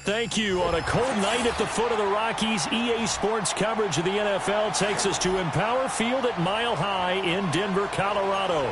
Thank you. On a cold night at the foot of the Rockies, EA Sports coverage of the NFL takes us to Empower Field at Mile High in Denver, Colorado.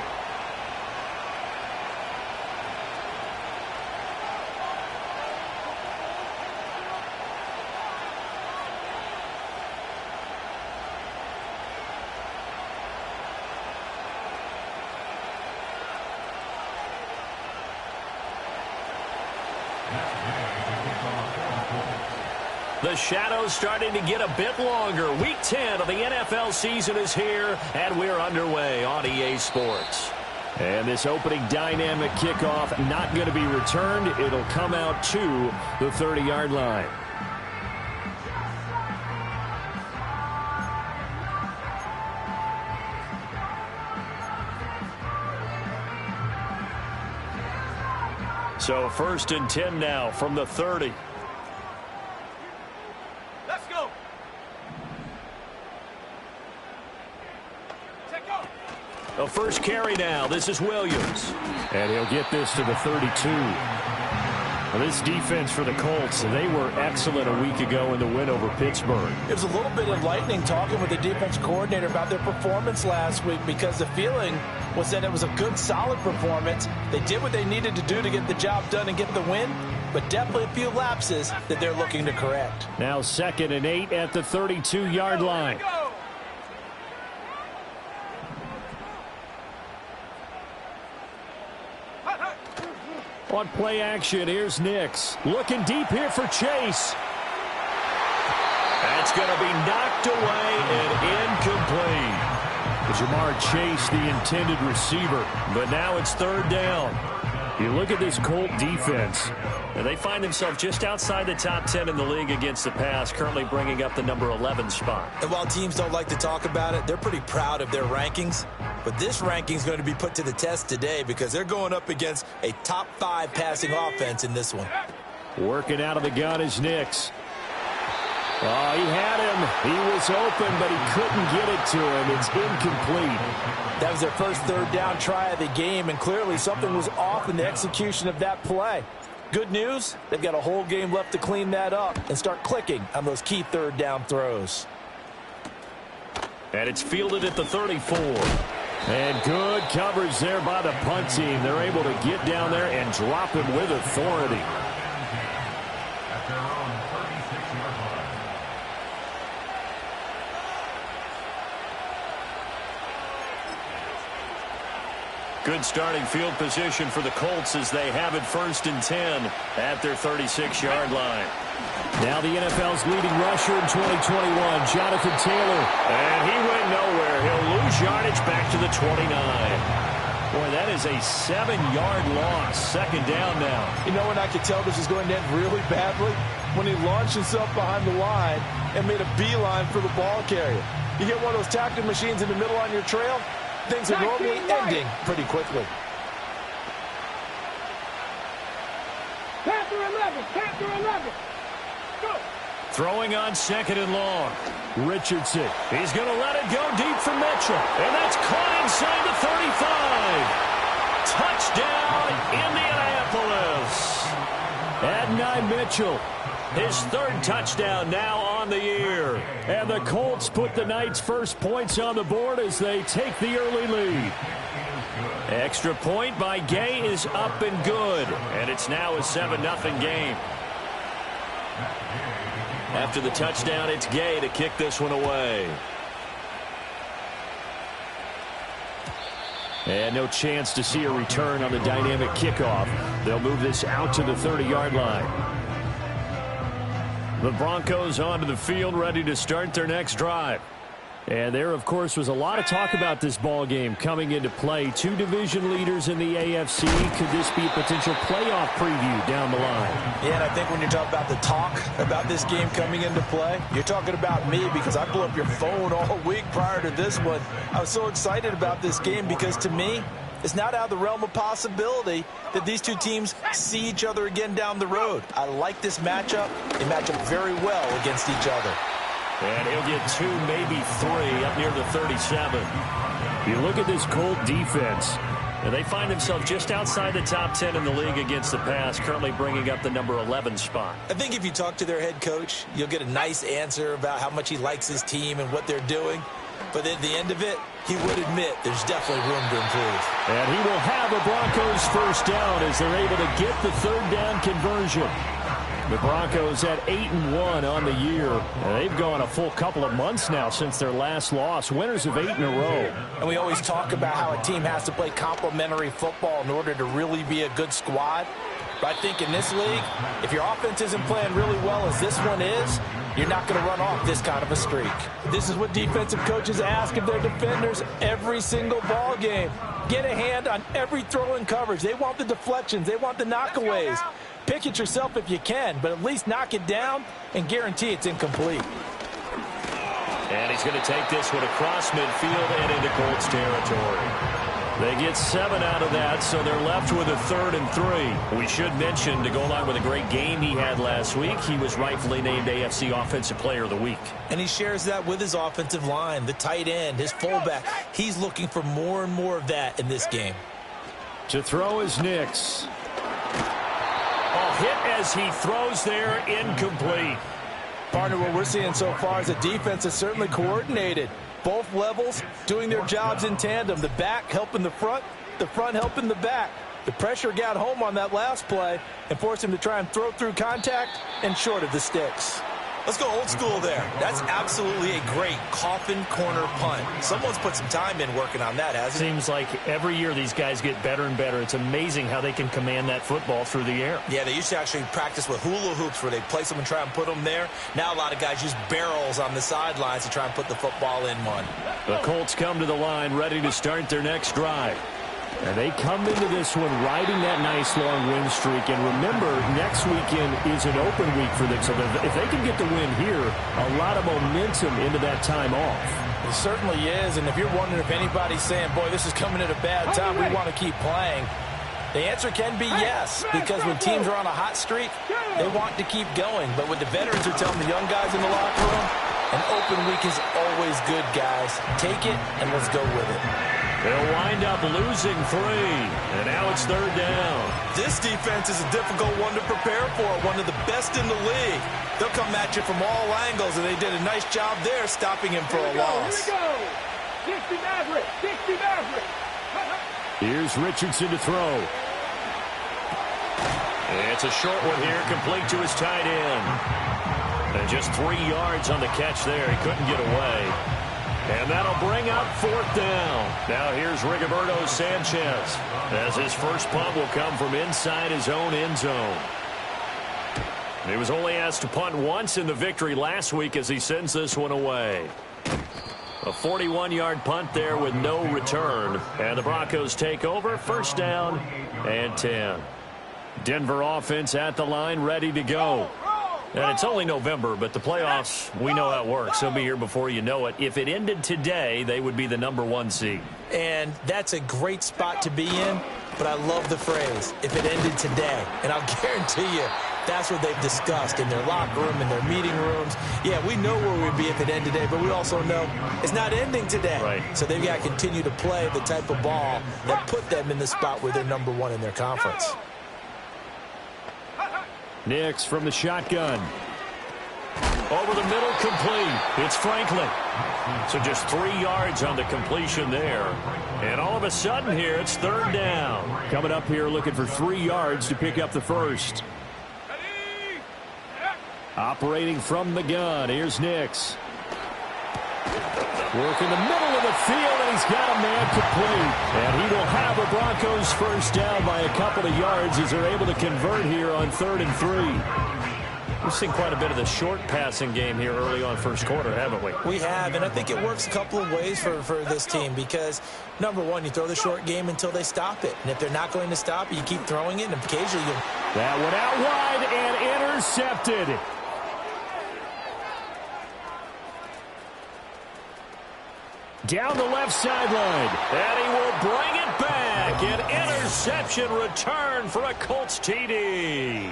The shadow's starting to get a bit longer. Week 10 of the NFL season is here, and we're underway on EA Sports. And this opening dynamic kickoff not going to be returned. It'll come out to the 30-yard line. So 1st and 10 now from the 30. The first carry now. This is Williams. And he'll get this to the 32. Well, this defense for the Colts, they were excellent a week ago in the win over Pittsburgh. It was a little bit enlightening talking with the defense coordinator about their performance last week because the feeling was that it was a good, solid performance. They did what they needed to do to get the job done and get the win, but definitely a few lapses that they're looking to correct. Now 2nd and 8 at the 32-yard line. On play action, here's Nix. Looking deep here for Chase. That's going to be knocked away and incomplete. Jamar Chase, the intended receiver, but now it's 3rd down. You look at this Colt defense, and they find themselves just outside the top 10 in the league against the pass, currently bringing up the number 11 spot. And while teams don't like to talk about it, they're pretty proud of their rankings. But this ranking is going to be put to the test today because they're going up against a top 5 passing offense in this one. Working out of the gun is Nix. Oh, he had him. He was open, but he couldn't get it to him. It's incomplete. That was their first 3rd down try of the game, and clearly something was off in the execution of that play. Good news, they've got a whole game left to clean that up and start clicking on those key 3rd down throws. And it's fielded at the 34. And good coverage there by the punt team. They're able to get down there and drop him with authority. Good starting field position for the Colts as they have it 1st and 10 at their 36-yard line. Now the NFL's leading rusher in 2021, Jonathan Taylor. And he went nowhere. He'll lose yardage back to the 29. Boy, that is a 7-yard loss. 2nd down now. You know when I could tell this was going to end really badly? When he launched himself behind the line and made a beeline for the ball carrier. You get one of those tackling machines in the middle on your trail, things are normally ending pretty quickly. Panther 11, Panther 11. Go. Throwing on 2nd and long. Richardson. He's going to let it go deep for Mitchell. And that's caught inside the 35. Touchdown, Indianapolis. Adonai Mitchell. His 3rd touchdown now on the year. And the Colts put the night's first points on the board as they take the early lead. Extra point by Gay is up and good. And it's now a 7-0 game. After the touchdown, it's Gay to kick this one away. And no chance to see a return on the dynamic kickoff. They'll move this out to the 30-yard line. The Broncos onto the field, ready to start their next drive. And there, of course, was a lot of talk about this ball game coming into play. 2 division leaders in the AFC. Could this be a potential playoff preview down the line? Yeah, and I think when you talk about the talk about this game coming into play, you're talking about me because I blew up your phone all week prior to this one. I was so excited about this game because, to me, it's not out of the realm of possibility that these two teams see each other again down the road. I like this matchup. They match up very well against each other. And he'll get 2, maybe 3 up near the 37. You look at this Colt defense. And they find themselves just outside the top 10 in the league against the pass, currently bringing up the number 11 spot. I think if you talk to their head coach, you'll get a nice answer about how much he likes his team and what they're doing. But at the end of it, he would admit there's definitely room to improve. And he will have a Broncos first down as they're able to get the third down conversion. The Broncos at 8-1 on the year. And they've gone a full couple of months now since their last loss. Winners of 8 in a row. And we always talk about how a team has to play complementary football in order to really be a good squad. But I think in this league, if your offense isn't playing really well as this one is, you're not going to run off this kind of a streak. This is what defensive coaches ask of their defenders every single ball game. Get a hand on every throw in coverage. They want the deflections. They want the knockaways. Pick it yourself if you can, but at least knock it down and guarantee it's incomplete. And he's going to take this one across midfield and into Colts territory. They get 7 out of that, so they're left with a 3rd and 3. We should mention, to go along with a great game he had last week, he was rightfully named AFC Offensive Player of the Week. And he shares that with his offensive line, the tight end, his fullback. He's looking for more and more of that in this game. To throw is Nix. Hit as he throws there, incomplete. Partner, what we're seeing so far is a defense that's certainly coordinated. Both levels doing their jobs in tandem. The back helping the front helping the back. The pressure got home on that last play and forced him to try and throw through contact and short of the sticks. Let's go old school there. That's absolutely a great coffin corner punt. Someone's put some time in working on that, hasn't it? Seems like every year these guys get better and better. It's amazing how they can command that football through the air. Yeah, they used to actually practice with hula hoops where they place them and try and put them there. Now a lot of guys use barrels on the sidelines to try and put the football in one. The Colts come to the line ready to start their next drive. And they come into this one riding that nice long win streak. And remember, next weekend is an open week for them. So if they can get the win here, a lot of momentum into that time off. It certainly is. And if you're wondering if anybody's saying, boy, this is coming at a bad time, we want to keep playing, the answer can be yes. Because when teams are on a hot streak, they want to keep going. But what the veterans are telling the young guys in the locker room, an open week is always good, guys. Take it and let's go with it. They'll wind up losing 3, and now it's 3rd down. This defense is a difficult one to prepare for, one of the best in the league. They'll come at you from all angles, and they did a nice job there stopping him for a loss. Here we go. 60 Maverick. 60 Maverick. Here's Richardson to throw. It's a short one here, complete to his tight end. And just 3 yards on the catch there. He couldn't get away. And that'll bring up 4th down. Now here's Rigoberto Sanchez, as his first punt will come from inside his own end zone. He was only asked to punt once in the victory last week as he sends this one away. A 41-yard punt there with no return. And the Broncos take over, 1st down and 10. Denver offense at the line, ready to go. And it's only November, but the playoffs, we know how it works. They'll be here before you know it. If it ended today, they would be the number 1 seed. And that's a great spot to be in, but I love the phrase, if it ended today. And I'll guarantee you, that's what they've discussed in their locker room, in their meeting rooms. Yeah, we know where we'd be if it ended today, but we also know it's not ending today. Right. So they've got to continue to play the type of ball that put them in the spot where they're number 1 in their conference. Nix from the shotgun. Over the middle, complete. It's Franklin. So just 3 yards on the completion there. And all of a sudden here, it's 3rd down. Coming up here looking for 3 yards to pick up the first. Operating from the gun, here's Nix. Work in the middle of the field, and he's got a man complete. And he will have a Broncos first down by a couple of yards as they're able to convert here on 3rd and 3. We've seen quite a bit of the short passing game here early on first quarter, haven't we? We have, and I think it works a couple of ways for this team because, number 1, you throw the short game until they stop it. And if they're not going to stop it, you keep throwing it, and occasionally you'll... That one out wide and intercepted. Down the left sideline. And he will bring it back. An interception return for a Colts TD.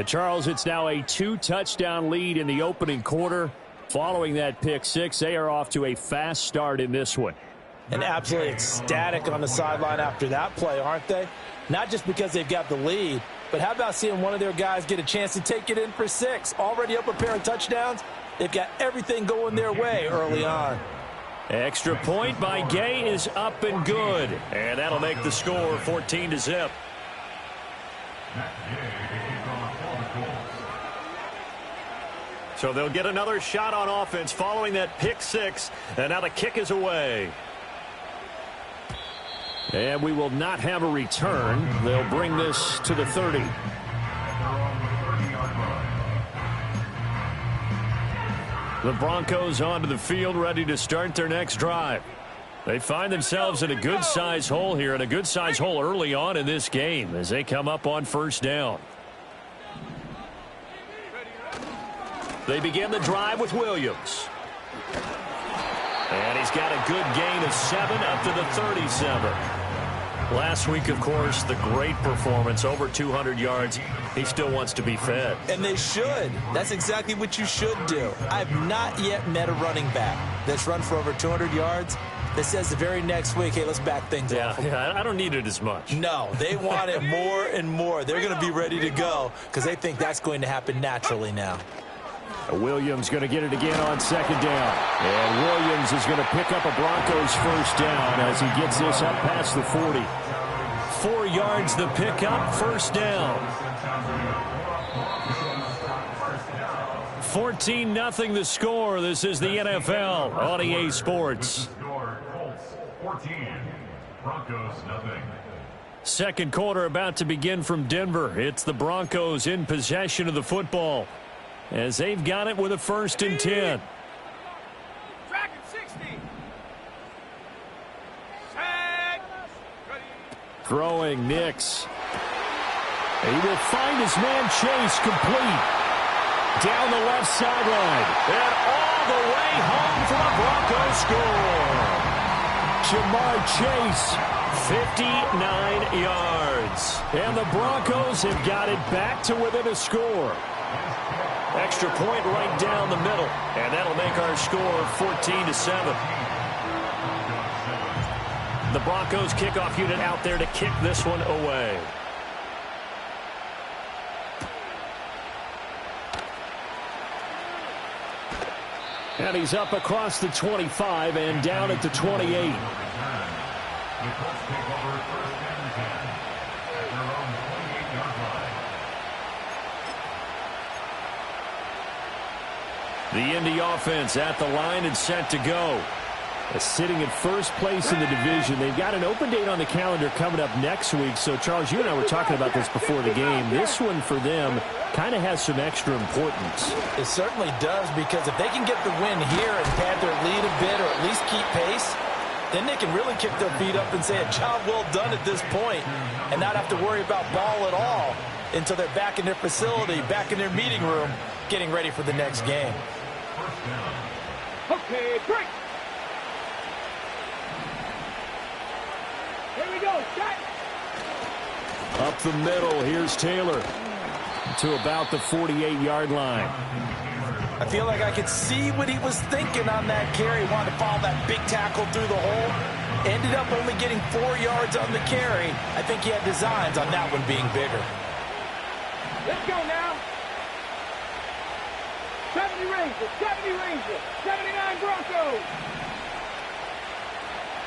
Charles, it's now a 2-touchdown lead in the opening quarter. Following that pick 6, they are off to a fast start in this one. and absolutely ecstatic on the sideline after that play, aren't they? Not just because they've got the lead, but how about seeing one of their guys get a chance to take it in for 6? Already up a pair of touchdowns. They've got everything going their way early on. Extra point by Gay is up and good. And that'll make the score 14-0. So they'll get another shot on offense following that pick 6. And now the kick is away. And we will not have a return. They'll bring this to the 30. The Broncos onto the field, ready to start their next drive. They find themselves in a good-sized hole here, and a good-sized hole early on in this game as they come up on first down. They begin the drive with Williams. And he's got a good gain of 7 up to the 37. Last week, of course, the great performance, over 200 yards. He still wants to be fed. And they should. That's exactly what you should do. I've not yet met a running back that's run for over 200 yards that says the very next week, hey, let's back things off. Yeah, I don't need it as much. No, they want it more and more. They're going to be ready to go because they think that's going to happen naturally now. Williams going to get it again on second down. And Williams is going to pick up a Broncos first down as he gets this up past the 40. 4 yards the pickup, first down. 14-0 the score. This is the NFL on EA Sports. 14, Broncos nothing. Second quarter about to begin from Denver. It's the Broncos in possession of the football, as they've got it with a 1st and 10. Track at 60. Sack. Throwing Nix. He will find his man Chase complete. Down the left sideline. And all the way home for the Broncos score. Jamar Chase, 59 yards. And the Broncos have got it back to within a score. Extra point right down the middle. And that'll make our score 14-7. The Broncos kickoff unit out there to kick this one away. And he's up across the 25 and down at the 28. The Indy offense at the line and set to go. Sitting in first place in the division. They've got an open date on the calendar coming up next week. So, Charles, you and I were talking about this before the game. This one for them kind of has some extra importance. It certainly does, because if they can get the win here and pad their lead a bit or at least keep pace, then they can really kick their feet up and say a job well done at this point and not have to worry about ball at all until they're back in their facility, back in their meeting room, getting ready for the next game. Okay, break. Here we go, shot. Up the middle, here's Taylor to about the 48-yard line. I feel like I could see what he was thinking on that carry. Wanted to follow that big tackle through the hole. Ended up only getting 4 yards on the carry. I think he had designs on that one being bigger. Let's go now. 70 Rangers, 70 Rangers, 79 Broncos.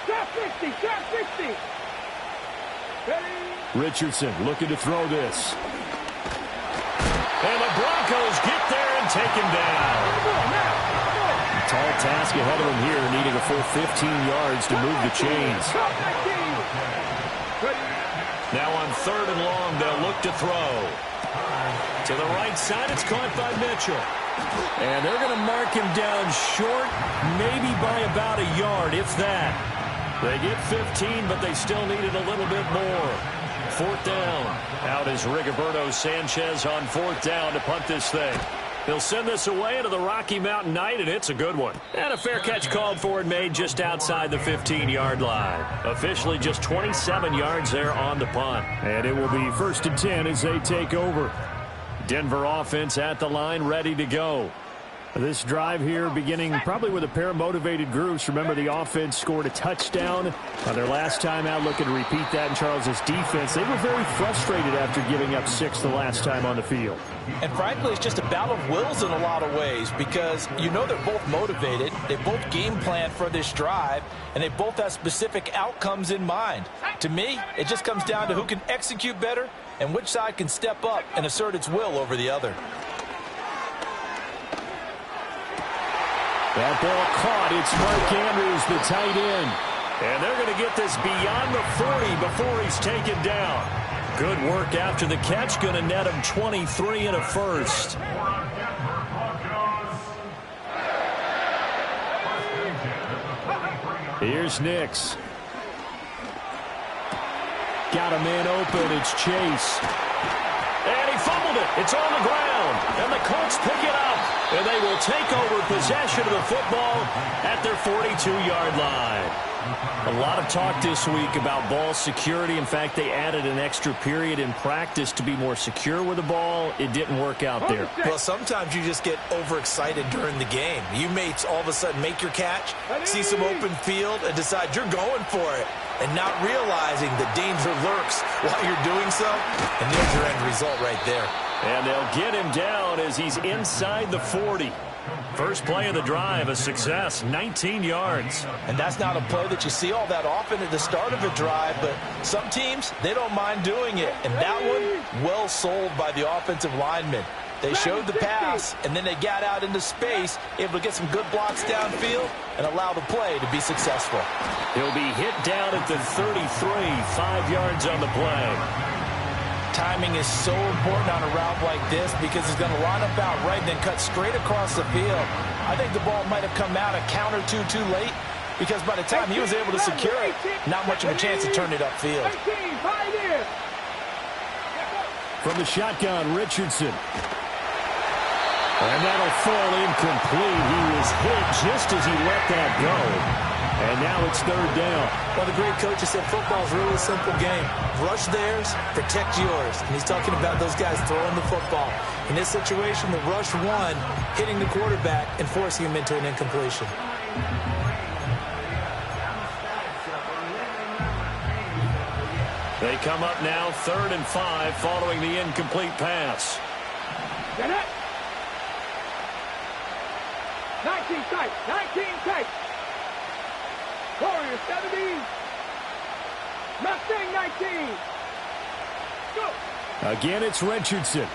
Top 60, top 60. Ready? Richardson looking to throw this. And the Broncos get there and take him down. Tall task ahead of him here, needing a full 15 yards to move the chains. Now on 3rd and long, they'll look to throw. To the right side, it's caught by Mitchell. And they're going to mark him down short, maybe by about a yard, if that. They get 15, but they still needed a little bit more. 4th down. Out is Rigoberto Sanchez on 4th down to punt this thing. He'll send this away into the Rocky Mountain night, and it's a good one. And a fair catch called for and made just outside the 15-yard line. Officially just 27 yards there on the punt. And it will be 1st and 10 as they take over. Denver offense at the line, ready to go. This drive here beginning probably with a pair of motivated groups. Remember, the offense scored a touchdown their last time out. Looking to repeat that in Charles's defense. They were very frustrated after giving up 6 the last time on the field. And frankly, it's just a battle of wills in a lot of ways because you know they're both motivated. They both game plan for this drive, and they both have specific outcomes in mind. To me, it just comes down to who can execute better and which side can step up and assert its will over the other. That ball caught. It's Mark Andrews, the tight end. And they're going to get this beyond the 40 before he's taken down. Good work after the catch. Going to net him 23 and a first. Here's Nix. Got a man open. It's Chase. And he fumbled it. It's on the ground. And the Colts pick it up. And they will take over possession of the football at their 42-yard line. A lot of talk this week about ball security. In fact, they added an extra period in practice to be more secure with the ball. It didn't work out there. Well, sometimes you just get overexcited during the game. You may all of a sudden make your catch, see some open field, and decide you're going for it, and not realizing the danger lurks while you're doing so. And there's your end result right there. And they'll get him down as he's inside the 40. First play of the drive, a success, 19 yards. And that's not a play that you see all that often at the start of a drive, but some teams, they don't mind doing it. And that one, well sold by the offensive linemen. They showed the pass, and then they got out into space, able to get some good blocks downfield and allow the play to be successful. He'll be hit down at the 33, 5 yards on the play. Timing is so important on a route like this because he's going to line up out right and then cut straight across the field. I think the ball might have come out a count or two too late because by the time he was able to secure it, not much of a chance to turn it upfield. From the shotgun, Richardson. And that'll fall incomplete. He was hit just as he let that go. And now it's third down. Well, the great coach has said football's really a simple game. Rush theirs, protect yours. And he's talking about those guys throwing the football. In this situation, the rush one, hitting the quarterback and forcing him into an incompletion. They come up now 3rd and 5 following the incomplete pass. Get it. 19 tight. 19 tight. Warriors 70. Mustang 19. Go. Again, it's Richardson. And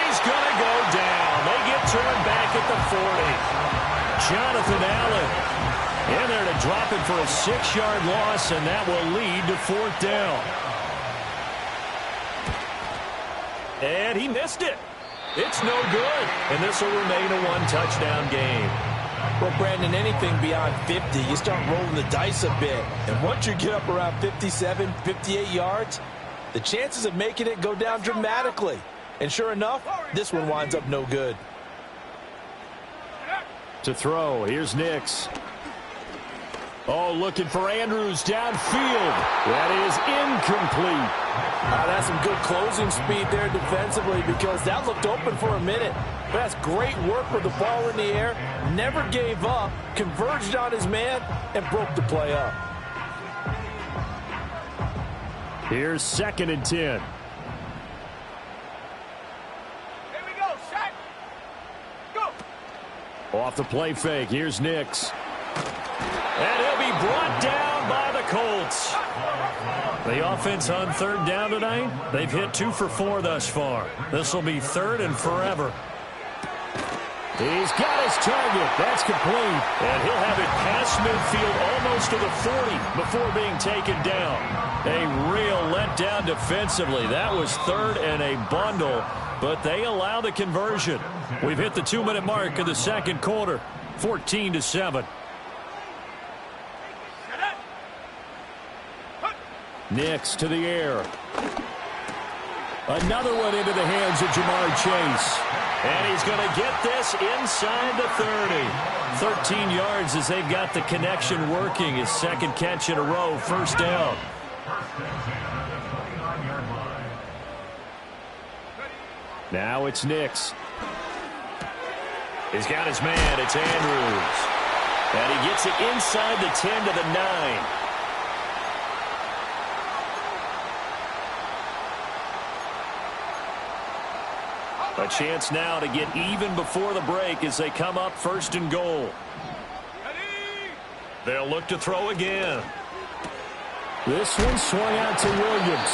he's going to go down. They get turned back at the 40. Jonathan Allen in there to drop it for a 6-yard loss, and that will lead to 4th down. And he missed it. It's no good. And this will remain a 1-touchdown game. Well, Brandon, anything beyond 50, you start rolling the dice a bit. And once you get up around 57, 58 yards, the chances of making it go down dramatically. And sure enough, this one winds up no good. To throw, here's Nix. Oh, looking for Andrews downfield. That is incomplete. That's some good closing speed there defensively because that looked open for a minute. But that's great work with the ball in the air. Never gave up, converged on his man, and broke the play up. Here's 2nd and 10. Here we go, set. Go. Off the play fake, here's Nix. And he'll be brought down by the Colts. The offense on 3rd down tonight, they've hit 2 for 4 thus far. This will be 3rd and forever. He's got his target. That's complete. And he'll have it past midfield almost to the 40 before being taken down. A real letdown defensively. That was 3rd and a bundle, but they allow the conversion. We've hit the 2-minute mark of the 2nd quarter, 14-7. Nix to the air. Another one into the hands of Jamar Chase. And he's going to get this inside the 30. 13 yards as they've got the connection working. His 2nd catch in a row, 1st down. Now it's Nix. He's got his man. It's Andrews. And he gets it inside the 10 to the 9. A chance now to get even before the break as they come up 1st and goal. They'll look to throw again. This one swung out to Williams.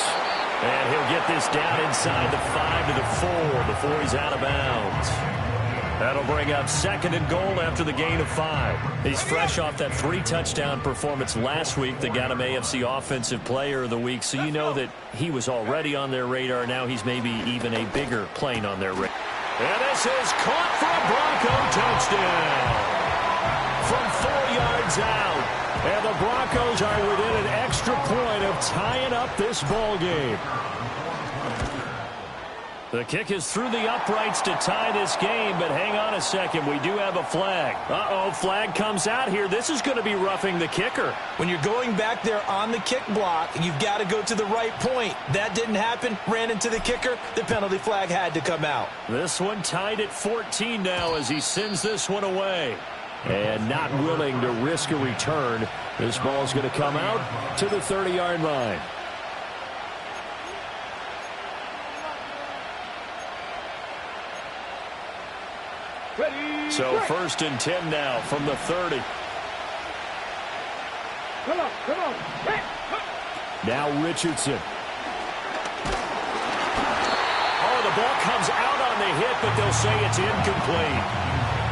And he'll get this down inside the 5 to the 4 before he's out of bounds. That'll bring up 2nd and goal after the gain of 5. He's fresh off that 3-touchdown performance last week that got him AFC Offensive Player of the Week, so you know that he was already on their radar. Now he's maybe even a bigger plane on their radar. And this is caught for a Bronco touchdown from 4 yards out. And the Broncos are within an extra point of tying up this ball game. The kick is through the uprights to tie this game, but hang on a second. We do have a flag. Uh-oh, flag comes out here. This is going to be roughing the kicker. When you're going back there on the kick block, you've got to go to the right point. That didn't happen. Ran into the kicker. The penalty flag had to come out. This one tied at 14 now as he sends this one away. And not willing to risk a return. This ball's going to come out to the 30-yard line. So 1st and 10 now from the 30. Come on, come on. Hey. Now Richardson. Oh, the ball comes out on the hit, but they'll say it's incomplete.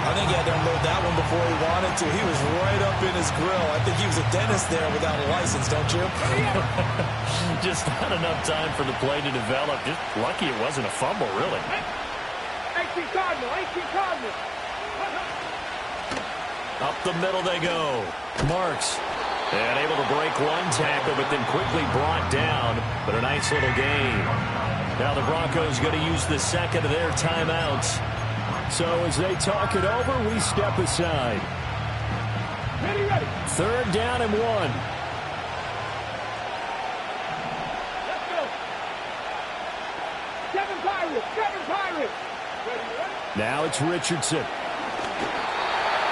I think he had to unload that one before he wanted to. He was right up in his grill. I think he was a dentist there without a license, don't you? Just not enough time for the play to develop. Just lucky it wasn't a fumble, really. 18 Cardinal, 18 Cardinal. Up the middle they go. Marks. And able to break one tackle, but then quickly brought down. But a nice little gain. Now the Broncos going to use the second of their timeouts. So as they talk it over, we step aside. Ready, ready. 3rd down and 1. Let's go. 7 Pirates, 7 Pirates. Ready, ready. Now it's Richardson.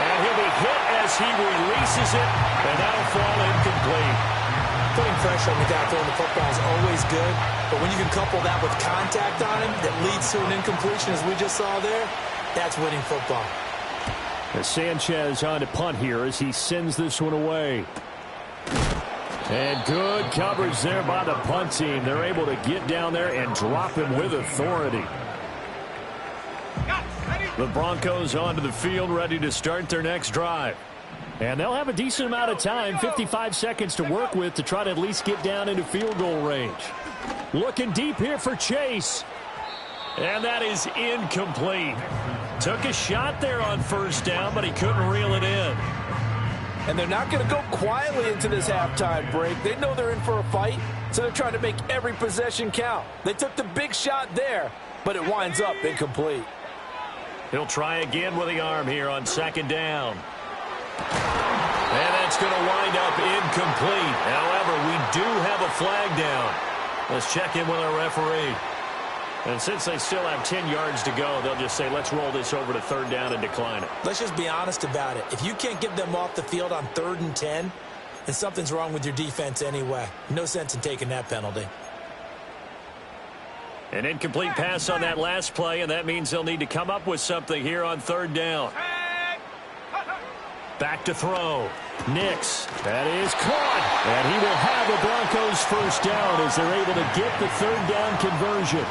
And he'll be hit as he releases it, and that'll fall incomplete. Putting pressure on the guy throwing the football is always good, but when you can couple that with contact on him that leads to an incompletion, as we just saw there, that's winning football. As Sanchez on to punt here as he sends this one away. And good coverage there by the punt team. They're able to get down there and drop him with authority. The Broncos onto the field, ready to start their next drive. And they'll have a decent amount of time, 55 seconds to work with to try to at least get down into field goal range. Looking deep here for Chase. And that is incomplete. Took a shot there on 1st down, but he couldn't reel it in. And they're not going to go quietly into this halftime break. They know they're in for a fight, so they're trying to make every possession count. They took the big shot there, but it winds up incomplete. He'll try again with the arm here on 2nd down. And that's going to wind up incomplete. However, we do have a flag down. Let's check in with our referee. And since they still have 10 yards to go, they'll just say, let's roll this over to 3rd down and decline it. Let's just be honest about it. If you can't get them off the field on 3rd and 10, then something's wrong with your defense anyway. No sense in taking that penalty. An incomplete pass on that last play, and that means they'll need to come up with something here on 3rd down. Back to throw. Nix. That is caught. And he will have the Broncos 1st down as they're able to get the 3rd down conversion.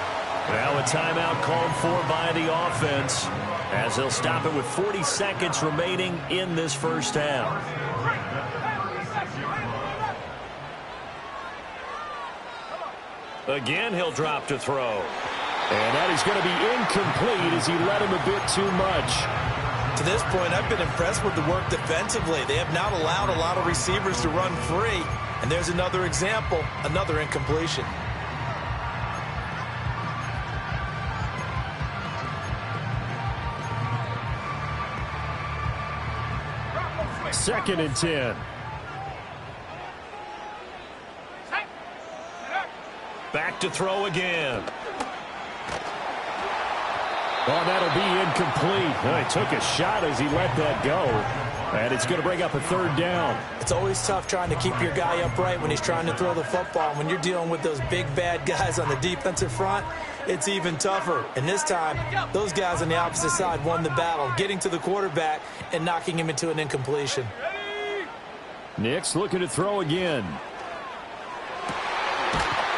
Now a timeout called for by the offense as they'll stop it with 40 seconds remaining in this 1st half. Again, he'll drop to throw. And that is going to be incomplete as he led him a bit too much. To this point, I've been impressed with the work defensively. They have not allowed a lot of receivers to run free. And there's another example, another incompletion. 2nd and 10. Back to throw again. Oh, that'll be incomplete. He took a shot as he let that go. And it's going to bring up a third down. It's always tough trying to keep your guy upright when he's trying to throw the football. When you're dealing with those big, bad guys on the defensive front, it's even tougher. And this time, those guys on the opposite side won the battle, getting to the quarterback and knocking him into an incompletion. Nix looking to throw again.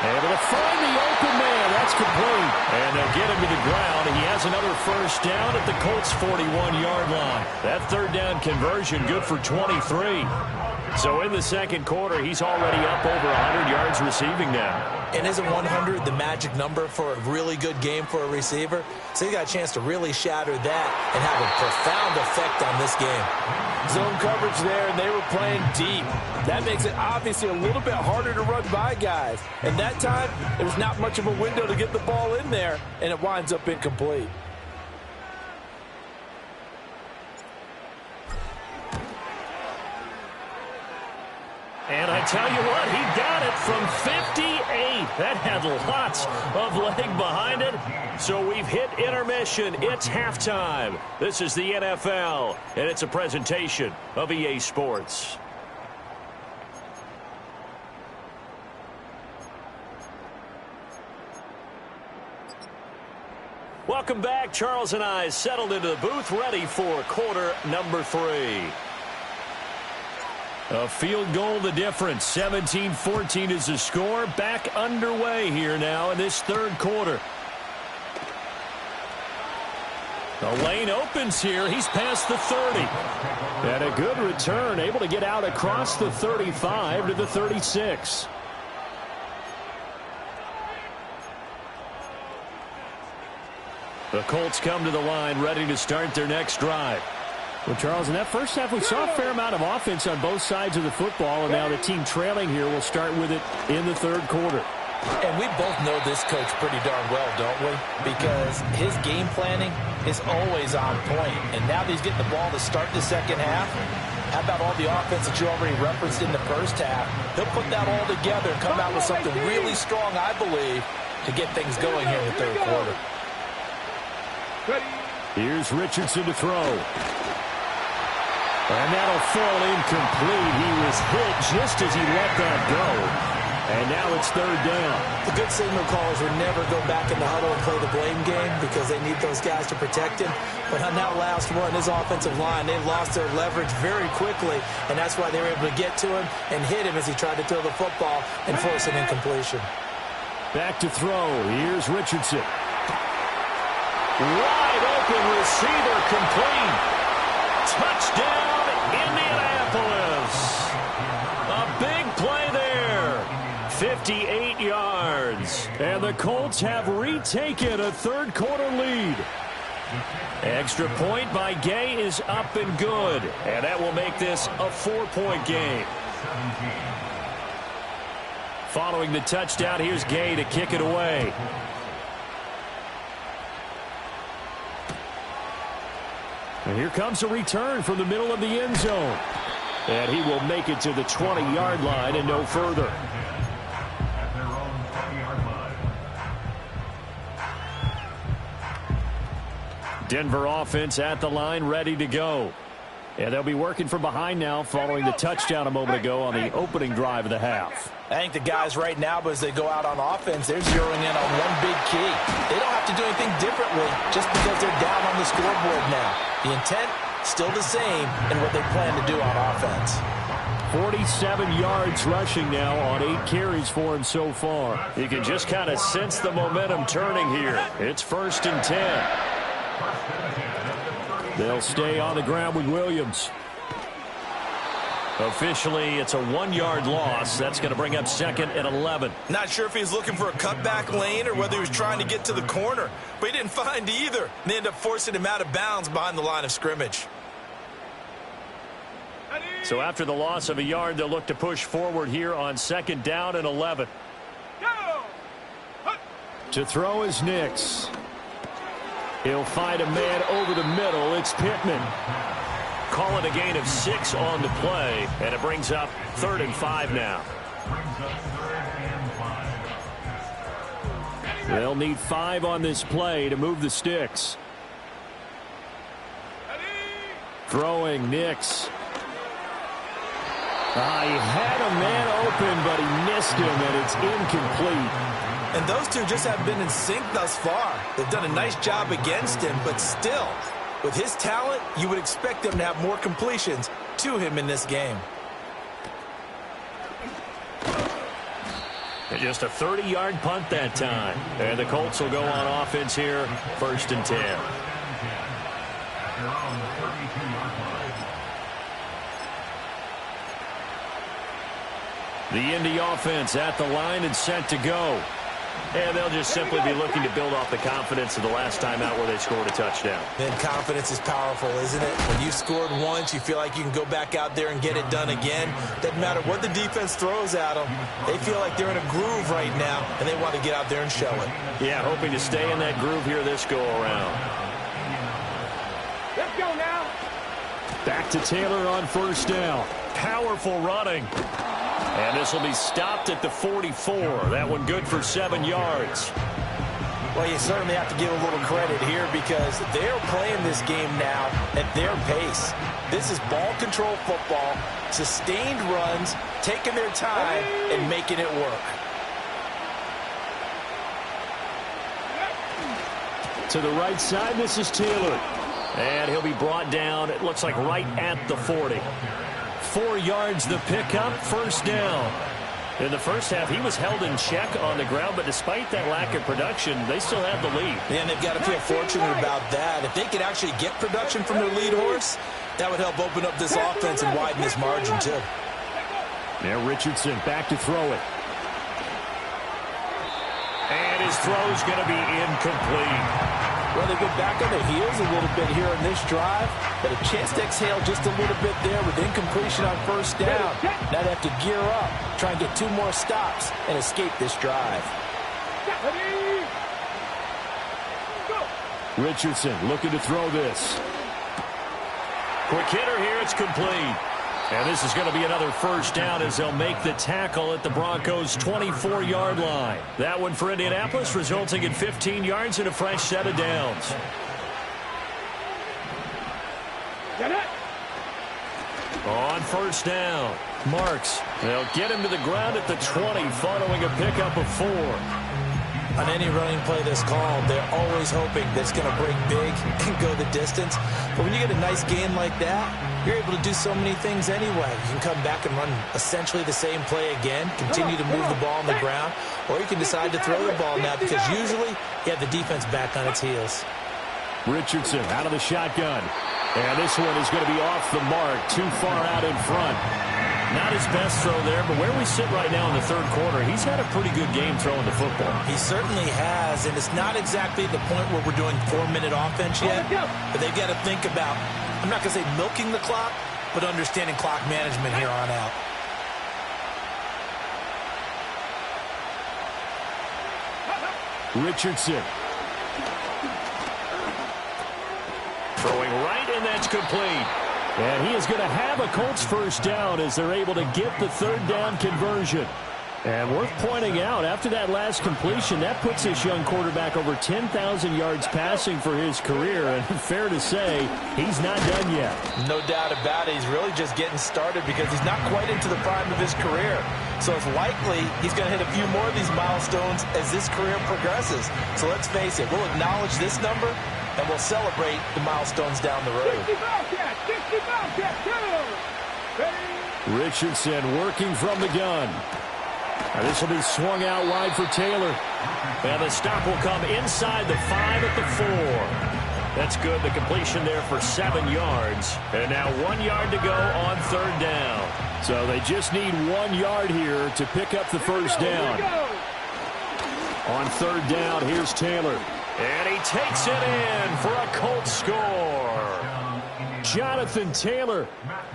Able to find the open man. That's complete. And they'll get him to the ground. He has another first down at the Colts' 41-yard line. That third down conversion good for 23. So in the second quarter, he's already up over 100 yards receiving now. And isn't 100 the magic number for a really good game for a receiver? So he got a chance to really shatter that and have a profound effect on this game. Zone coverage there, and they were playing deep. That makes it obviously a little bit harder to run by guys. And that time, there was not much of a window to get the ball in there, and it winds up incomplete. And I tell you what, he got it from 58. That had lots of leg behind it. So we've hit intermission. It's halftime. This is the NFL, and it's a presentation of EA Sports. Welcome back. Charles and I settled into the booth, ready for quarter number 3. A field goal the difference. 17-14 is the score. Back underway here now in this third quarter. The lane opens here. He's past the 30. And a good return, able to get out across the 35 to the 36. The Colts come to the line, ready to start their next drive. Well, Charles, in that first half, we saw a fair amount of offense on both sides of the football, and now the team trailing here will start with it in the third quarter. And we both know this coach pretty darn well, don't we? Because his game planning is always on point. And now that he's getting the ball to start the second half, how about all the offense that you already referenced in the first half? He'll put that all together and come out with something really strong, I believe, to get things going here in the third quarter. Here's Richardson to throw. And that'll fall incomplete. He was hit just as he let that go. And now it's third down. The good signal callers would never go back in the huddle and play the blame game because they need those guys to protect him. But on that last one, his offensive line, they lost their leverage very quickly, and that's why they were able to get to him and hit him as he tried to throw the football and force an incompletion. Back to throw. Here's Richardson. Wide open receiver, complete. Touchdown, Indianapolis. A big play there. 58 yards. And the Colts have retaken a third quarter lead. Extra point by Gay is up and good. And that will make this a 4-point game. Following the touchdown, here's Gay to kick it away. And here comes a return from the middle of the end zone. And he will make it to the 20-yard line and no further. At their own 20-yard line. Denver offense at the line, ready to go. And they'll be working from behind now following the touchdown a moment ago on the opening drive of the half. I think the guys right now, but as they go out on offense, they're zeroing in on one big key. They don't have to do anything differently just because they're down on the scoreboard now. The intent, still the same in what they plan to do on offense. 47 yards rushing now on 8 carries for him so far. You can just kind of sense the momentum turning here. It's 1st and 10. They'll stay on the ground with Williams. Officially, it's a 1-yard loss. That's going to bring up 2nd and 11. Not sure if he's looking for a cutback lane or whether he was trying to get to the corner, but he didn't find either. And they end up forcing him out of bounds behind the line of scrimmage. So after the loss of a yard, they'll look to push forward here on 2nd down and 11. To throw is Nix. He'll find a man over the middle. It's Pittman. Call it a gain of 6 on the play, and it brings up 3rd and 5 now. They'll need 5 on this play to move the sticks. Throwing Nix. He had a man open, but he missed him, and it's incomplete. And those two just haven't been in sync thus far. They've done a nice job against him, but still, with his talent, you would expect them to have more completions to him in this game. And just a 30-yard punt that time. And the Colts will go on offense here, 1st and 10. At their own 32-yard line. The Indy offense at the line and set to go. And they'll just simply be looking to build off the confidence of the last time out where they scored a touchdown. Then confidence is powerful, isn't it? When you've scored once, you feel like you can go back out there and get it done again. Doesn't matter what the defense throws at them. They feel like they're in a groove right now, and they want to get out there and show it. Yeah, hoping to stay in that groove here this go-around. Let's go now. Back to Taylor on 1st down. Powerful running. And this will be stopped at the 44. That one good for 7 yards. Well, you certainly have to give a little credit here because they're playing this game now at their pace. This is ball control football, sustained runs, taking their time and making it work. To the right side, this is Taylor. And he'll be brought down, it looks like right at the 40. 4 yards the pickup, 1st down. In the first half, he was held in check on the ground, but despite that lack of production, they still have the lead. And they've got to feel fortunate about that. If they could actually get production from their lead horse, that would help open up this offense and widen this margin, too. Now Richardson back to throw it. And his throw's going to be incomplete. Well, they get back on their heels a little bit here on this drive, but a chance to exhale just a little bit there with incompletion on 1st down. Now they have to gear up, try and get 2 more stops, and escape this drive. Richardson looking to throw this. Quick hitter here, it's complete. And this is going to be another 1st down as they'll make the tackle at the Broncos' 24-yard line. That one for Indianapolis, resulting in 15 yards and a fresh set of downs. On 1st down, Marks. They'll get him to the ground at the 20 following a pickup of 4. On any running play that's called, they're always hoping that it's going to break big and go the distance. But when you get a nice gain like that, you're able to do so many things anyway. You can come back and run essentially the same play again, continue to move the ball on the ground, or you can decide to throw the ball now because usually you have the defense back on its heels. Richardson out of the shotgun. And this one is going to be off the mark, too far out in front. Not his best throw there, but where we sit right now in the 3rd quarter, he's had a pretty good game throwing the football. He certainly has, and it's not exactly the point where we're doing 4-minute offense yet, but they've got to think about, I'm not going to say milking the clock, but understanding clock management here on out. Richardson. Throwing right, and that's complete. And he is going to have a Colts 1st down as they're able to get the 3rd down conversion. And worth pointing out, after that last completion, that puts this young quarterback over 10,000 yards passing for his career. And fair to say, he's not done yet. No doubt about it. He's really just getting started because he's not quite into the prime of his career. So it's likely he's going to hit a few more of these milestones as this career progresses. So let's face it, we'll acknowledge this number, and we'll celebrate the milestones down the road. 60 Bobcat, 60 Bobcat, 2. Richardson working from the gun. Now this will be swung out wide for Taylor. And the stop will come inside the 5 at the 4. That's good. The completion there for 7 yards. And now 1 yard to go on 3rd down. So they just need 1 yard here to pick up the 1st down. On 3rd down, here's Taylor. And he takes it in for a Colts score. Jonathan Taylor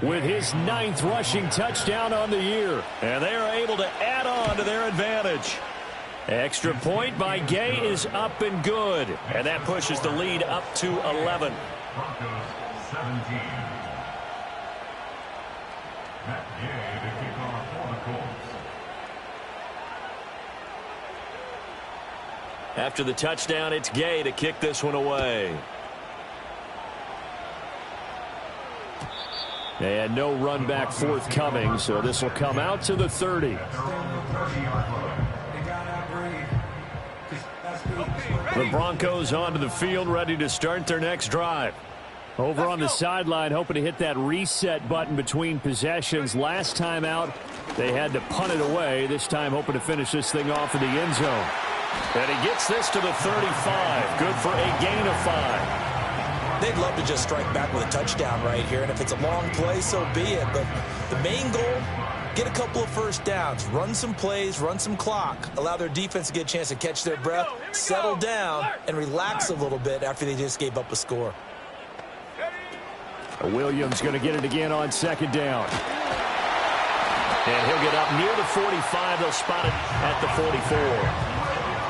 with his 9th rushing touchdown on the year. And they are able to add on to their advantage. Extra point by Gay is up and good. And that pushes the lead up to 11. Broncos 17. Matt Gay to kick off for the Colts. After the touchdown, it's Gay to kick this one away. And no run back forthcoming, so this will come out to the 30. The Broncos onto the field, ready to start their next drive. Over on the sideline, hoping to hit that reset button between possessions. Last time out, they had to punt it away. This time, hoping to finish this thing off in the end zone. And he gets this to the 35. Good for a gain of 5. They'd love to just strike back with a touchdown right here, and if it's a long play, so be it. But the main goal, get a couple of first downs, run some plays, run some clock, allow their defense to get a chance to catch their breath, settle down, and relax a little bit after they just gave up a score. Williams going to get it again on second down. And he'll get up near the 45. They'll spot it at the 44.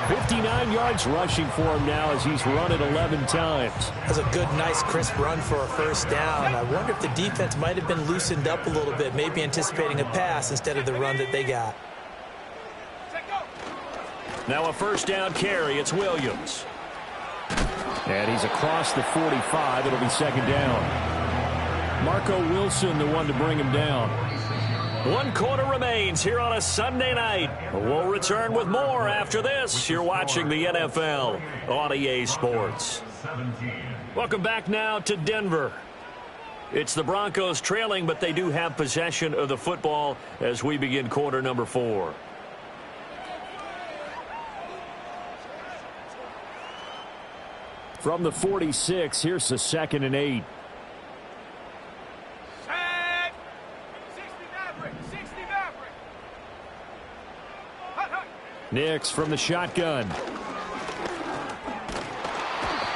59 yards rushing for him now as he's run it 11 times. That's a good, nice, crisp run for a first down. I wonder if the defense might have been loosened up a little bit, maybe anticipating a pass instead of the run that they got. Now a first down carry. It's Williams. And he's across the 45. It'll be second down. Marco Wilson, the one to bring him down. 1 quarter remains here on a Sunday night. We'll return with more after this. You're watching the NFL on EA Sports. Welcome back now to Denver. It's the Broncos trailing, but they do have possession of the football as we begin quarter number 4. From the 46, here's the 2nd and 8. Nix from the shotgun.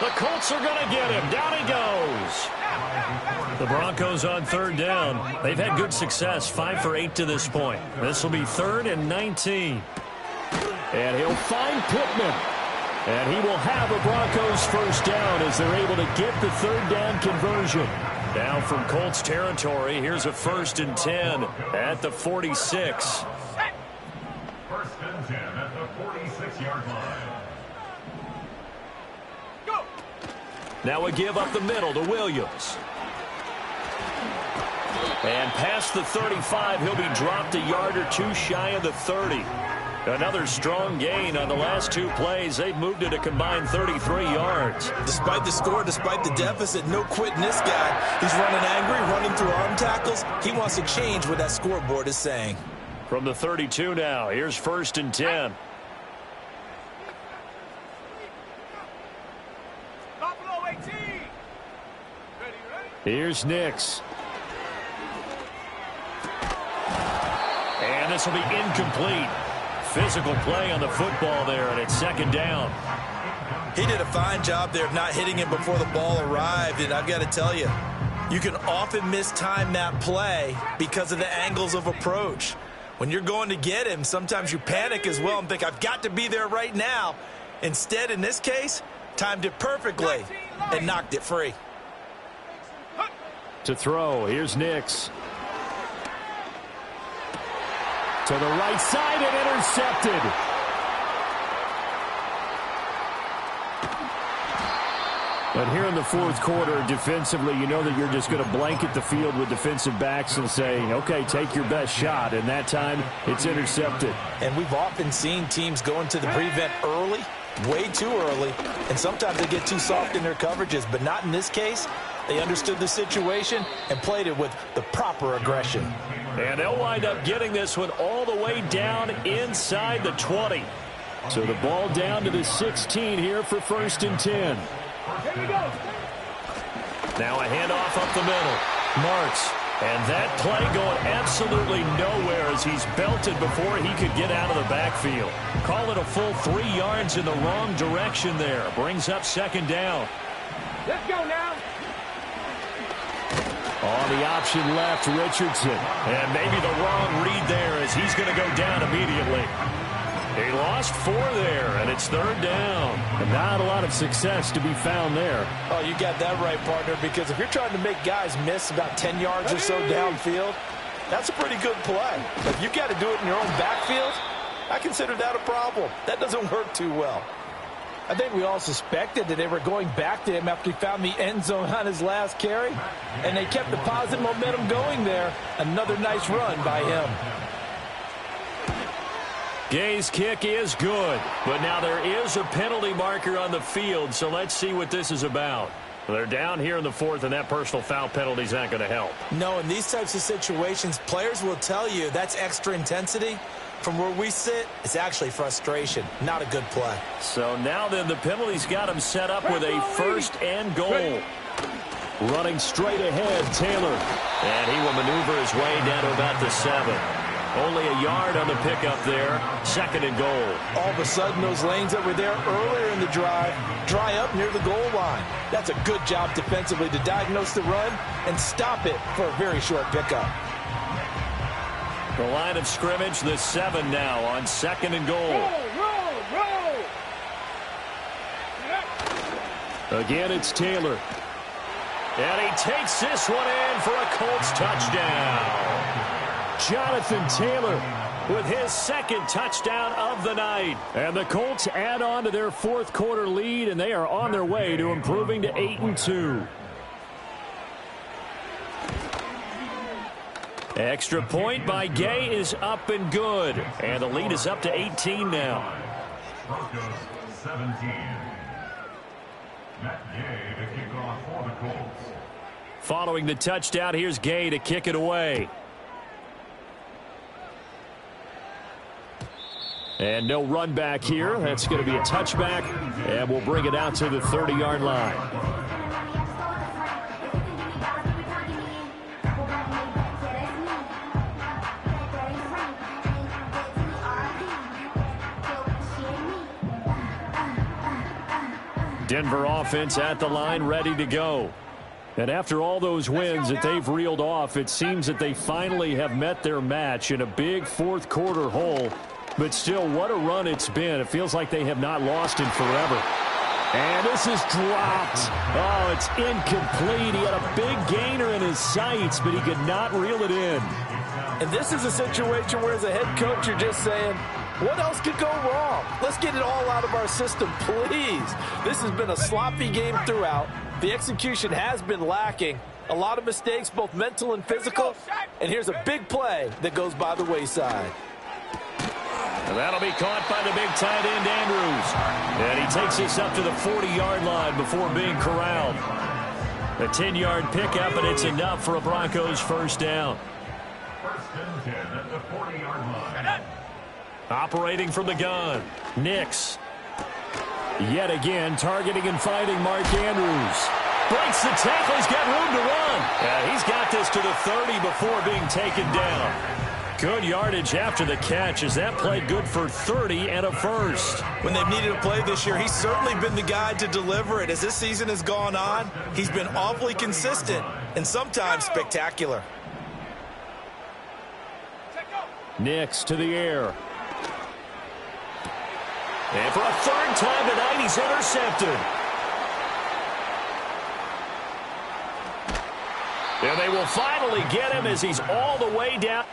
The Colts are going to get him. Down he goes. The Broncos on third down. They've had good success, 5 for 8 to this point. This will be 3rd and 19. And he'll find Pittman. And he will have a Broncos first down as they're able to get the 3rd down conversion. Now from Colts territory, here's a 1st and 10 at the 46. First and 10 at the 46-yard line. Go. Now a give up the middle to Williams. And past the 35, he'll be dropped a yard or two shy of the 30. Another strong gain on the last 2 plays. They've moved it a combined 33 yards. Despite the score, despite the deficit, no quitting this guy. He's running angry, running through arm tackles. He wants to change what that scoreboard is saying. From the 32 now, here's 1st and 10. Buffalo 18. Ready. Here's Nix. And this will be incomplete. Physical play on the football there, and it's 2nd down. He did a fine job there of not hitting him before the ball arrived, and I've got to tell you, you can often mistime that play because of the angles of approach. When you're going to get him, sometimes you panic as well and think, I've got to be there right now. Instead, in this case, timed it perfectly and knocked it free. To throw, here's Nix. To the right side and intercepted. But here in the 4th quarter, defensively, you know that you're just going to blanket the field with defensive backs and say, okay, take your best shot. And that time, it's intercepted. And we've often seen teams go into the prevent early, way too early, and sometimes they get too soft in their coverages. But not in this case. They understood the situation and played it with the proper aggression. And they'll wind up getting this one all the way down inside the 20. So the ball down to the 16 here for 1st and 10. Here we go. Now a handoff up the middle. Marks. And that play going absolutely nowhere as he's belted before he could get out of the backfield. Call it a full 3 yards in the wrong direction there. Brings up 2nd down. Let's go now. On the option left, Richardson. And maybe the wrong read there as he's going to go down immediately. He lost 4 there, and it's 3rd down. And not a lot of success to be found there. Oh, you got that right, partner, because if you're trying to make guys miss about 10 yards or so downfield, that's a pretty good play. But if you've got to do it in your own backfield, I consider that a problem. That doesn't work too well. I think we all suspected that they were going back to him after he found the end zone on his last carry, and they kept the positive momentum going there. Another nice run by him. Gay's kick is good, but now there is a penalty marker on the field, so let's see what this is about. They're down here in the fourth, and that personal foul penalty is not going to help. No, in these types of situations, players will tell you that's extra intensity. From where we sit, it's actually frustration, not a good play. So now then, the penalty's got him set up with a first and goal. Running straight ahead, Taylor. And he will maneuver his way down to about the 7. Only a yard on the pickup there. Second and goal. All of a sudden, those lanes that were there earlier in the drive dry up near the goal line. That's a good job defensively to diagnose the run and stop it for a very short pickup. The line of scrimmage, the 7 now on second and goal. Roll. Again, it's Taylor. And he takes this one in for a Colts touchdown. Jonathan Taylor with his second touchdown of the night. And the Colts add on to their fourth quarter lead, and they are on their way to improving to 8-2. Extra point by Gay is up and good. And the lead is up to 18 now. Broncos 17. Matt Gay to kick off for the Colts. Following the touchdown, here's Gay to kick it away. And no run back here. That's going to be a touchback. And we'll bring it out to the 30-yard line. Denver offense at the line, ready to go. And after all those wins that they've reeled off, it seems that they finally have met their match in a big fourth quarter hole. But still, what a run it's been. It feels like they have not lost in forever. And this is dropped. Oh, it's incomplete. He had a big gainer in his sights, but he could not reel it in. And this is a situation where, as a head coach, you're just saying, what else could go wrong? Let's get it all out of our system, please. This has been a sloppy game throughout. The execution has been lacking. A lot of mistakes, both mental and physical. And here's a big play that goes by the wayside. And that'll be caught by the big tight end, Andrews. And he takes this up to the 40-yard line before being corralled. A 10-yard pickup, and it's enough for a Broncos first down. First and 10 at the 40-yard line. Operating from the gun, Nix. Yet again, targeting and finding Mark Andrews. Breaks the tackle, he's got room to run. Yeah, he's got this to the 30 before being taken down. Good yardage after the catch as that play good for 30 and a first. When they've needed a play this year, he's certainly been the guy to deliver it. As this season has gone on, he's been awfully consistent and sometimes spectacular. Nix to the air. And for a third time tonight, he's intercepted. And they will finally get him as he's all the way down.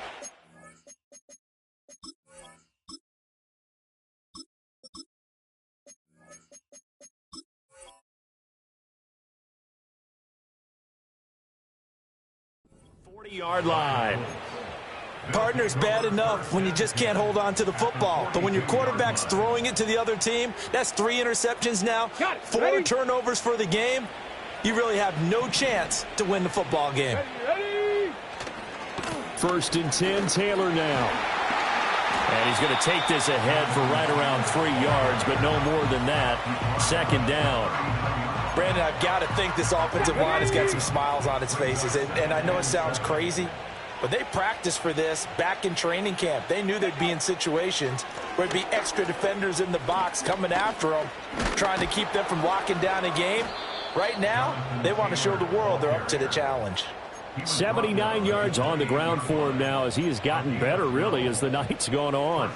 Yard line. Partner's bad enough when you just can't hold on to the football. But when your quarterback's throwing it to the other team, that's 3 interceptions now, 4 turnovers for the game. You really have no chance to win the football game. First and 10, Taylor now. And he's going to take this ahead for right around 3 yards, but no more than that. Second down. Brandon, I've got to think this offensive line has got some smiles on its faces. And I know it sounds crazy, but they practiced for this back in training camp. They knew they'd be in situations where there'd be extra defenders in the box coming after them, trying to keep them from locking down a game. Right now, they want to show the world they're up to the challenge. 79 yards on the ground for him now as he has gotten better, really, as the night's gone on.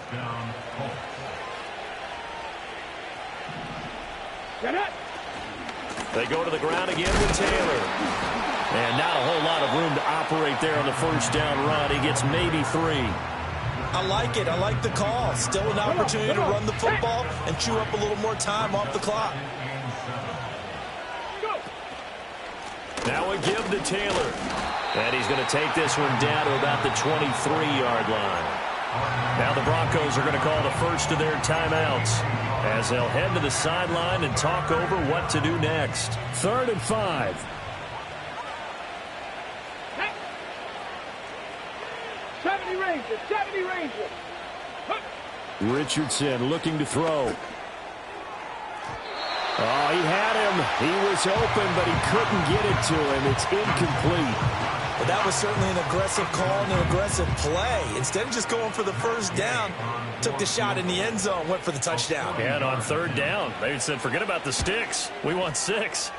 They go to the ground again with Taylor. And not a whole lot of room to operate there on the first down run. He gets maybe 3. I like it. I like the call. Still an opportunity to run the football and chew up a little more time off the clock. Now a give to Taylor. And he's going to take this one down to about the 23-yard line. Now the Broncos are going to call the first of their timeouts as they'll head to the sideline and talk over what to do next. 3rd and 5. 70 Rangers, 70 Rangers. Richardson looking to throw. Oh, he had him. He was open, but he couldn't get it to him. It's incomplete. But that was certainly an aggressive call and an aggressive play. Instead of just going for the first down, took the shot in the end zone, went for the touchdown. And on 3rd down, they said, forget about the sticks. We want 6.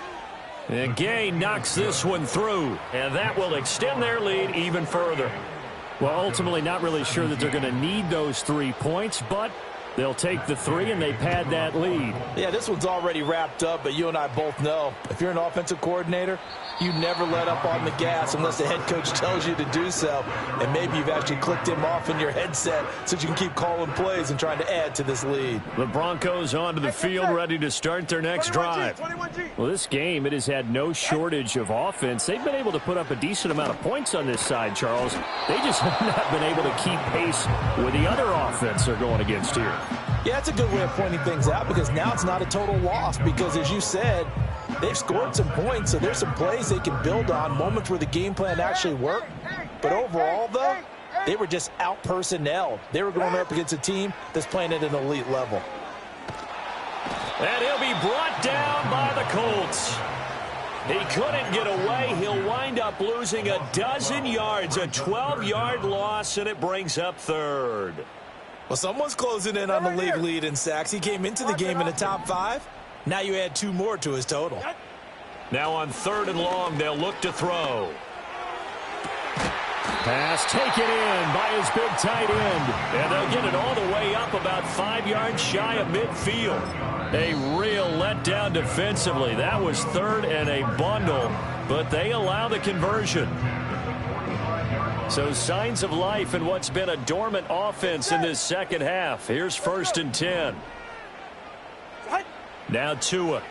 And Gay knocks this one through, and that will extend their lead even further. Well, ultimately not really sure that they're going to need those 3 points, but they'll take the 3 and they pad that lead. Yeah, this one's already wrapped up, but you and I both know if you're an offensive coordinator, you never let up on the gas unless the head coach tells you to do so. And maybe you've actually clicked him off in your headset so that you can keep calling plays and trying to add to this lead. The Broncos onto the field ready to start their next drive. Well, this game, it has had no shortage of offense. They've been able to put up a decent amount of points on this side, Charles. They just have not been able to keep pace with the other offense they're going against here. Yeah, that's a good way of pointing things out because now it's not a total loss because, as you said, they've scored some points, so there's some plays they can build on, moments where the game plan actually worked. But overall, though, they were just out-personnelled. They were going up against a team that's playing at an elite level. And he'll be brought down by the Colts. He couldn't get away. He'll wind up losing a dozen yards, a 12-yard loss, and it brings up 3rd. Well, someone's closing in on the league lead in sacks. He came into the game in the top 5. Now you add 2 more to his total. Now on 3rd and long, they'll look to throw. Pass taken in by his big tight end. And they'll get it all the way up about 5 yards shy of midfield. A real letdown defensively. That was 3rd and a bundle, but they allow the conversion. So signs of life in what's been a dormant offense in this second half. Here's 1st and 10. Now Tua.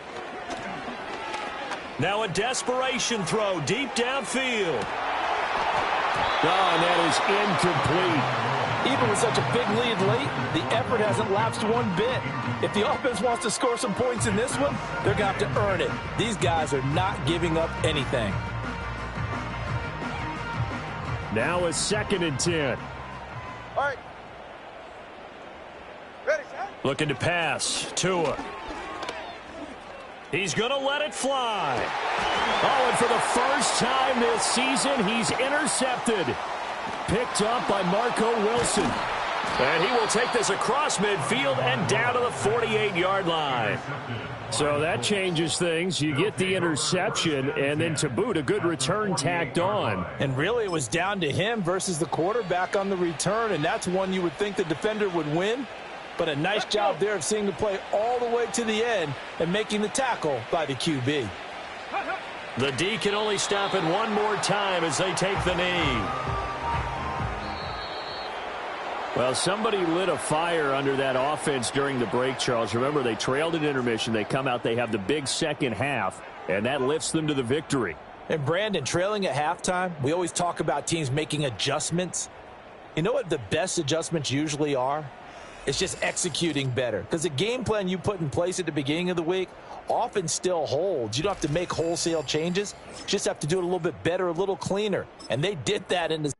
Now a desperation throw deep downfield. Oh, and that is incomplete. Even with such a big lead late, the effort hasn't lapsed one bit. If the offense wants to score some points in this one, they're going to have to earn it. These guys are not giving up anything. Now a 2nd and 10. All right. Ready, set. Looking to pass. Tua. He's going to let it fly. Oh, and for the first time this season, he's intercepted. Picked up by Marco Wilson. And he will take this across midfield and down to the 48-yard line. So that changes things. You get the interception, and then to boot, a good return tacked on. And really, it was down to him versus the quarterback on the return, and that's one you would think the defender would win. But a nice job there of seeing the play all the way to the end and making the tackle by the QB. The D can only stop it one more time as they take the knee. Well, somebody lit a fire under that offense during the break, Charles. Remember, they trailed at intermission. They come out, they have the big second half, and that lifts them to the victory. And, Brandon, trailing at halftime, we always talk about teams making adjustments. You know what the best adjustments usually are? It's just executing better. Because the game plan you put in place at the beginning of the week often still holds. You don't have to make wholesale changes. You just have to do it a little bit better, a little cleaner. And they did that in the